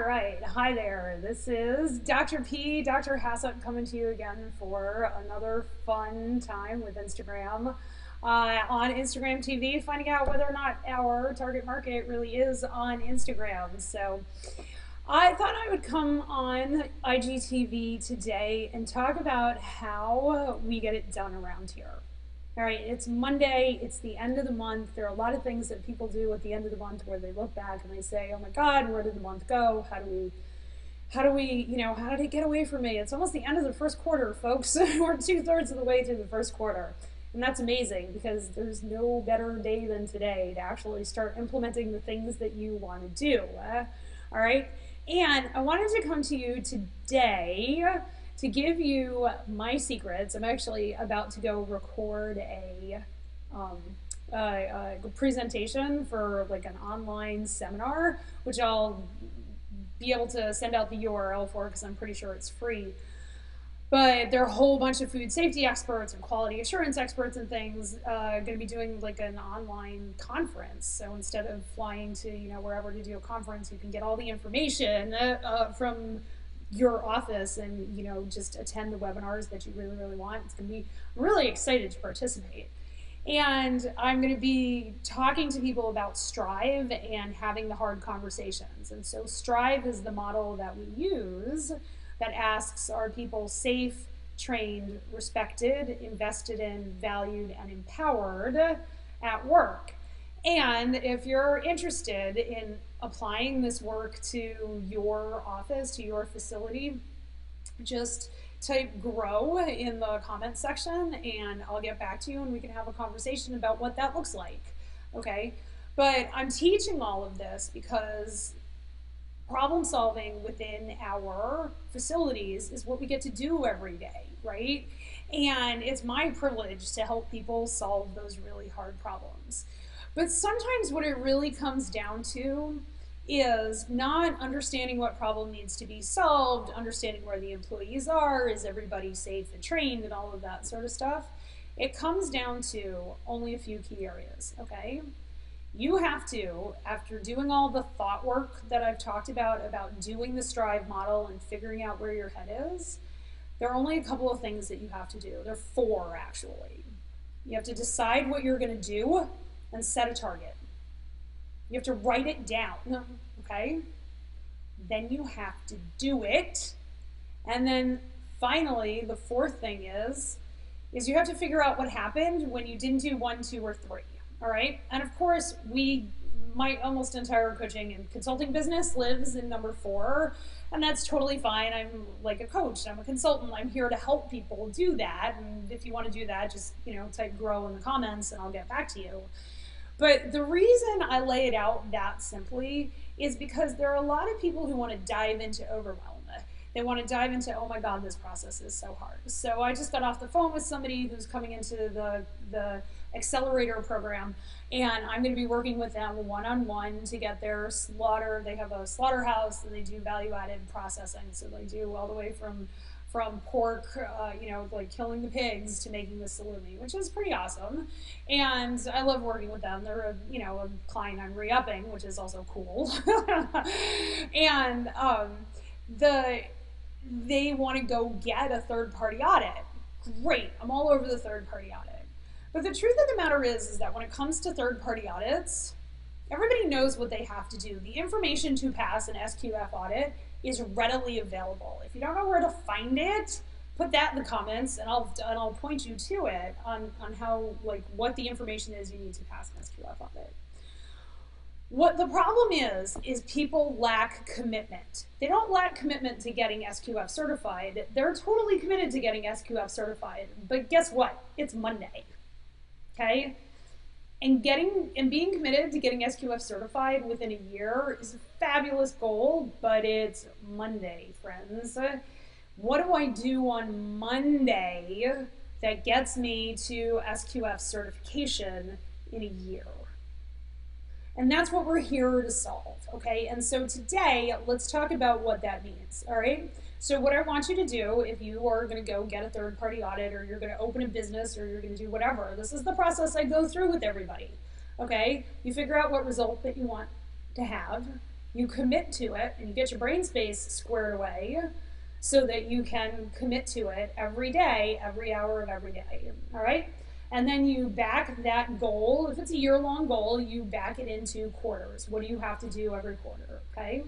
right. Hi there. This is Dr. P, Dr. Hassett coming to you again for another fun time with Instagram. On Instagram TV, finding out whether or not our target market really is on Instagram. So I thought I would come on IGTV today and talk about how we get it done around here. All right, it's Monday, it's the end of the month. There are a lot of things that people do at the end of the month where they look back and they say, oh my God, where did the month go? How did it get away from me? It's almost the end of the first quarter, folks. We're 2/3 of the way through the first quarter. And that's amazing because there's no better day than today to actually start implementing the things that you want to do. All right, and I wanted to come to you today to give you my secrets. I'm actually about to go record um, a presentation for like an online seminar, which I'll be able to send out the URL for because I'm pretty sure it's free. But there are a whole bunch of food safety experts and quality assurance experts and things going to be doing like an online conference. So instead of flying to wherever to do a conference, you can get all the information from your office and just attend the webinars that you really want. It's going to be really excited to participate. And I'm going to be talking to people about Strive and having the hard conversations. And so Strive is the model that we use that asks, are people safe, trained, respected, invested in, valued, and empowered at work? And if you're interested in applying this work to your office, to your facility, just type grow in the comments section and I'll get back to you and we can have a conversation about what that looks like. Okay, but I'm teaching all of this because problem solving within our facilities is what we get to do every day, right? And it's my privilege to help people solve those really hard problems. But sometimes what it really comes down to is not understanding what problem needs to be solved, understanding where the employees are, is everybody safe and trained, and all of that sort of stuff. It comes down to only a few key areas, okay? You have to, after doing all the thought work that I've talked about doing the Strive model and figuring out where your head is, there are only a couple of things that you have to do. There are 4, actually. You have to decide what you're going to do and set a target. You have to write it down, okay? Then you have to do it. And then finally, the 4th thing is you have to figure out what happened when you didn't do 1, 2, or 3. All right, and of course, my almost entire coaching and consulting business lives in number 4, and that's totally fine. I'm like a coach, I'm a consultant, I'm here to help people do that, and if you want to do that, just type grow in the comments and I'll get back to you. But the reason I lay it out that simply is because there are a lot of people who want to dive into overwhelm. They want to dive into, oh my God, this process is so hard. So I just got off the phone with somebody who's coming into the accelerator program, and I'm going to be working with them one-on-one to get their slaughter. They have a slaughterhouse and they do value-added processing. So they do all the way from pork, like killing the pigs to making the salumi, which is pretty awesome. And I love working with them. They're a client I'm re-upping, which is also cool. And they want to go get a third-party audit. Great, I'm all over the third-party audit. But the truth of the matter is that when it comes to third-party audits, everybody knows what they have to do. The information to pass an SQF audit is readily available. If you don't know where to find it, put that in the comments and I'll point you to it on how, like, what the information is you need to pass an SQF audit. What the problem is people lack commitment. They don't lack commitment to getting SQF certified. They're totally committed to getting SQF certified. But guess what? It's Monday. Okay? And being committed to getting SQF certified within a year is a fabulous goal, but it's Monday, friends. What do I do on Monday that gets me to SQF certification in a year? And that's what we're here to solve, okay? And so today, let's talk about what that means, all right? So what I want you to do, if you are gonna go get a third-party audit or you're gonna open a business or you're gonna do whatever, this is the process I go through with everybody, okay? You figure out what result that you want to have, You commit to it and you get your brain space squared away so that you can commit to it every day, every hour of every day. All right? And then you back that goal. If it's a year-long goal, you back it into quarters. What do you have to do every quarter? Okay?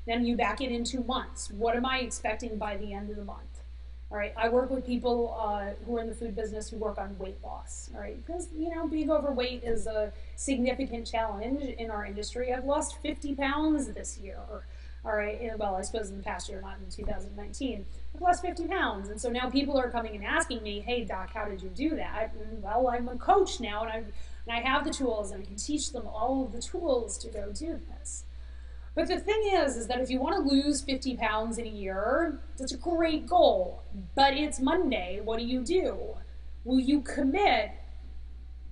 Then you back it into months. What am I expecting by the end of the month? All right, I work with people who are in the food business who work on weight loss. All right, because being overweight is a significant challenge in our industry. I've lost 50 pounds this year. All right, well, I suppose in the past year, not in 2019. I've lost 50 pounds, and so now people are coming and asking me, "Hey, doc, how did you do that?" And, well, I'm a coach now, and I have the tools, and I can teach them all of the tools to go do this. But the thing is that if you want to lose 50 pounds in a year, that's a great goal. But it's Monday. What do? Will you commit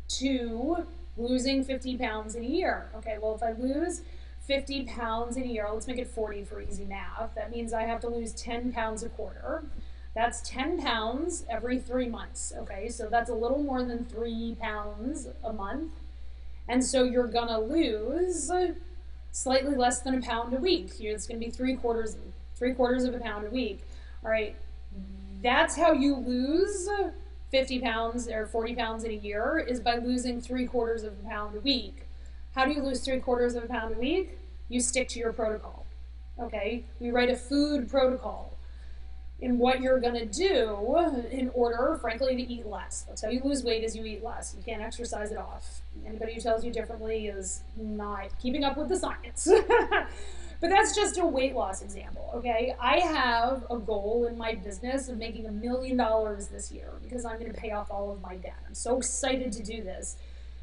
to losing 50 pounds in a year? Okay, well, if I lose 50 pounds in a year, let's make it 40 for easy math. That means I have to lose 10 pounds a quarter. That's 10 pounds every 3 months. Okay, so that's a little more than 3 pounds a month. And so you're going to lose slightly less than a pound a week. It's going to be three quarters of a pound a week. All right, that's how you lose 50 pounds or 40 pounds in a year, is by losing 3/4 of a pound a week. How do you lose 3/4 of a pound a week? You stick to your protocol. Okay, we write a food protocol in what you're going to do in order, frankly, to eat less. That's how you lose weight, is you eat less. You can't exercise it off. Anybody who tells you differently is not keeping up with the science. But that's just a weight loss example, okay? I have a goal in my business of making $1 million this year because I'm going to pay off all of my debt. I'm so excited to do this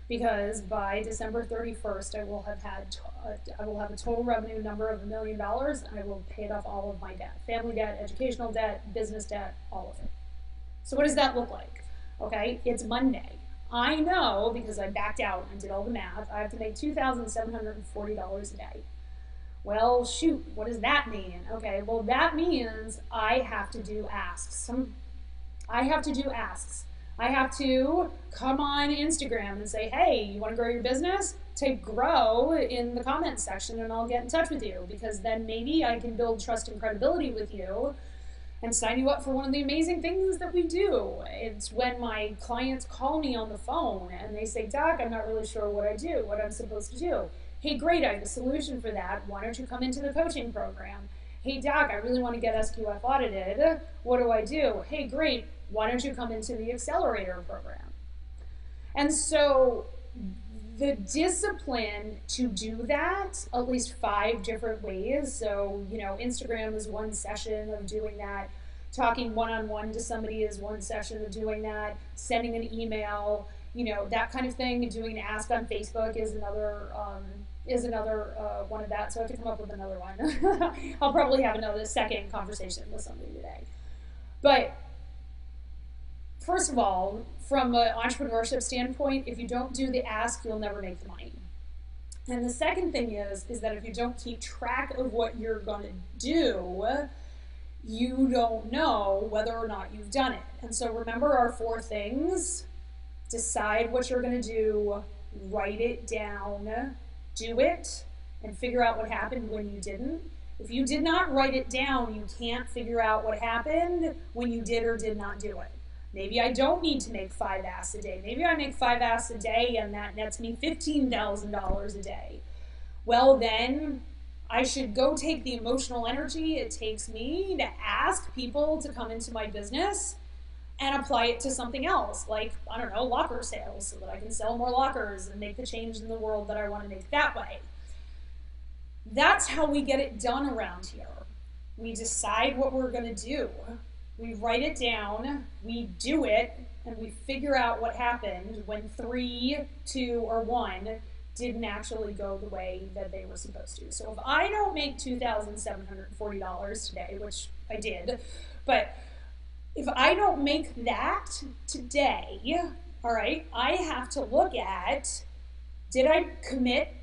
because by December 31st, I will have a total revenue number of $1 million, and I will have paid off all of my debt: family debt, educational debt, business debt, all of it. So what does that look like? Okay, it's Monday. I know, because I backed out and did all the math, I have to make $2,740 a day. Well, shoot, what does that mean? Okay, well, that means I have to do asks. I have to come on Instagram and say, "Hey, you want to grow your business? Type grow in the comments section and I'll get in touch with you," because then maybe I can build trust and credibility with you and sign you up for one of the amazing things that we do. It's when my clients call me on the phone and they say, "Doc, I'm not really sure what I'm supposed to do." Hey, great, I have a solution for that. Why don't you come into the coaching program? Hey, doc, I really want to get SQF audited. What do I do? Hey, great, why don't you come into the accelerator program? And so the discipline to do that, at least 5 different ways. So, Instagram is one session of doing that. Talking one-on-one to somebody is one session of doing that. Sending an email, that kind of thing. Doing an ask on Facebook is another one of that. So I have to come up with another one. I'll probably have another second conversation with somebody today. But first of all, from an entrepreneurship standpoint, if you don't do the ask, you'll never make the money. And the second thing is that if you don't keep track of what you're going to do, you don't know whether or not you've done it. And so remember our 4 things. Decide what you're going to do, write it down, do it, and figure out what happened when you didn't. If you did not write it down, you can't figure out what happened when you did or did not do it. Maybe I don't need to make 5 asks a day. Maybe I make 5 asks a day and that nets me $15,000 a day. Well, then I should go take the emotional energy it takes me to ask people to come into my business and apply it to something else, like, I don't know, locker sales, so that I can sell more lockers and make the change in the world that I want to make that way. That's how we get it done around here. We decide what we're going to do. We write it down, we do it, and we figure out what happened when 3, 2, or 1 didn't actually go the way that they were supposed to. So if I don't make $2,740 today, which I did, but if I don't make that today, all right, I have to look at, did I commit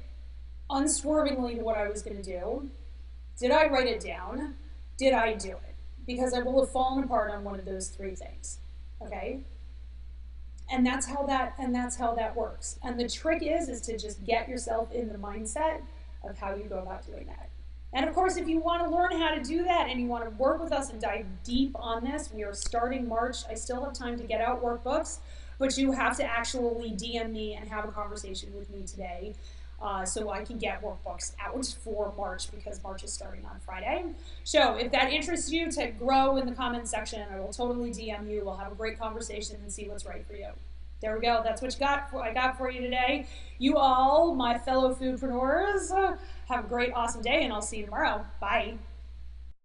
unswervingly to what I was going to do? Did I write it down? Did I do it? Because I will have fallen apart on one of those 3 things, okay? And that's how that works. And the trick is to just get yourself in the mindset of how you go about doing that. And of course, if you want to learn how to do that and you want to work with us and dive deep on this, we are starting March. I still have time to get out workbooks, but you have to actually DM me and have a conversation with me today. So I can get workbooks out for March because March is starting on Friday. So if that interests you to grow in the comment section, I will totally DM you. We'll have a great conversation and see what's right for you. There we go. That's what I got for you today. You all, my fellow foodpreneurs, have a great, awesome day, and I'll see you tomorrow. Bye.